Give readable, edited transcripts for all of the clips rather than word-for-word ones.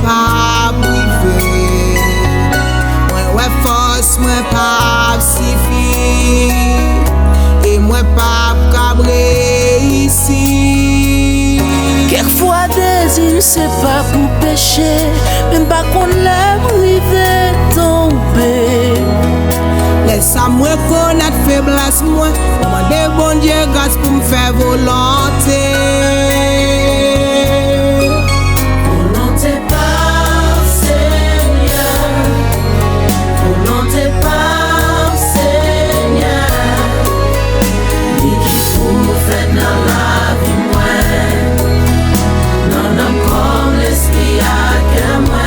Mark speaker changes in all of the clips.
Speaker 1: pas privé. Moi force, moi pas suffi. Et moi pas cabré ici.
Speaker 2: Quelquefois désir c'est pas pour pécher, même pas qu'on l'aime river tomber.
Speaker 1: Laisse-moi connaître faiblesse moi, demander bon Dieu grâce pour me faire volonté.
Speaker 2: Volonté par Seigneur, volonté par Seigneur, lui qui pour nous fait dans la vie moi, non non comme l'esprit à que moi.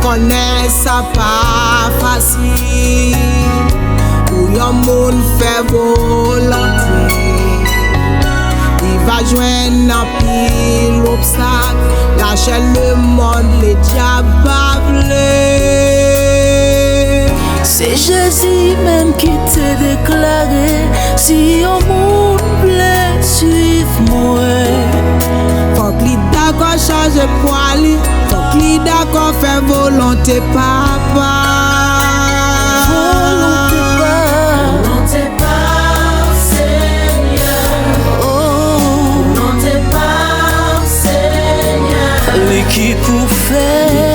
Speaker 1: Connais ça pas facile pour un monde faire volonté. Il va joindre un pile obstacle, lâcher le monde, les diables bablent.
Speaker 2: C'est Jésus même qui t'a déclaré, si au monde plaît, suive-moi.
Speaker 1: Faut que d'accord change poil, faut que d'accord faire volonté papa.
Speaker 2: Volonté par Seigneur, oh, volonté par Seigneur, lui qui pour faire